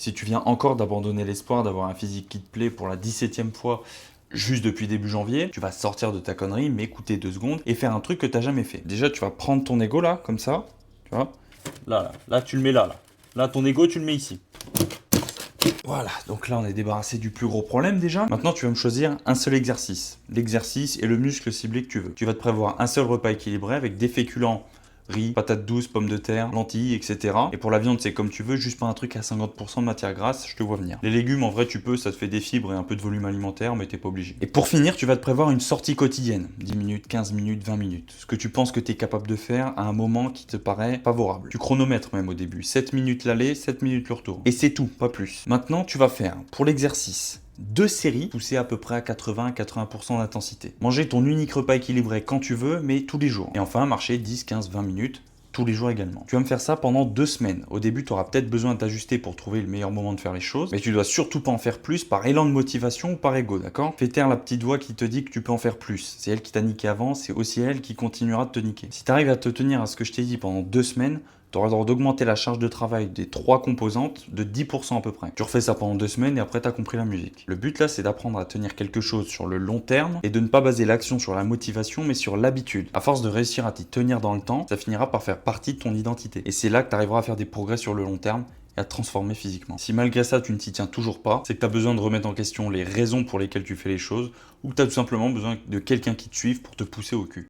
Si tu viens encore d'abandonner l'espoir d'avoir un physique qui te plaît pour la 17e fois, juste depuis début janvier, tu vas sortir de ta connerie, m'écouter 2 secondes et faire un truc que t'as jamais fait. Déjà, tu vas prendre ton ego là, comme ça, tu vois. Là, tu le mets là. Là, ton ego, tu le mets ici. Voilà, donc là on est débarrassé du plus gros problème déjà. Maintenant tu vas me choisir un seul exercice. L'exercice et le muscle ciblé que tu veux. Tu vas te prévoir un seul repas équilibré avec des féculents, riz, patates douces, pommes de terre, lentilles, etc. Et pour la viande c'est comme tu veux, juste pas un truc à 50% de matière grasse, je te vois venir. Les légumes en vrai tu peux, ça te fait des fibres et un peu de volume alimentaire, mais t'es pas obligé. Et pour finir, tu vas te prévoir une sortie quotidienne. 10 minutes, 15 minutes, 20 minutes. Ce que tu penses que tu es capable de faire à un moment qui te paraît favorable. Tu chronomètres même au début. 7 minutes l'aller, 7 minutes le retour. Et c'est tout, pas plus. Maintenant, tu vas faire, pour l'exercice, 2 séries poussées à peu près à 80-80% d'intensité. Manger ton unique repas équilibré quand tu veux, mais tous les jours. Et enfin, marcher 10, 15, 20 minutes tous les jours également. Tu vas me faire ça pendant 2 semaines. Au début, tu auras peut-être besoin de t'ajuster pour trouver le meilleur moment de faire les choses, mais tu dois surtout pas en faire plus par élan de motivation ou par ego, d'accord? Fais taire la petite voix qui te dit que tu peux en faire plus. C'est elle qui t'a niqué avant, c'est aussi elle qui continuera de te niquer. Si tu arrives à te tenir à ce que je t'ai dit pendant 2 semaines, tu auras le droit d'augmenter la charge de travail des 3 composantes de 10% à peu près. Tu refais ça pendant 2 semaines et après tu as compris la musique. Le but là, c'est d'apprendre à tenir quelque chose sur le long terme et de ne pas baser l'action sur la motivation mais sur l'habitude. À force de réussir à t'y tenir dans le temps, ça finira par faire partie de ton identité. Et c'est là que tu arriveras à faire des progrès sur le long terme et à te transformer physiquement. Si malgré ça tu ne t'y tiens toujours pas, c'est que tu as besoin de remettre en question les raisons pour lesquelles tu fais les choses ou que tu as tout simplement besoin de quelqu'un qui te suive pour te pousser au cul.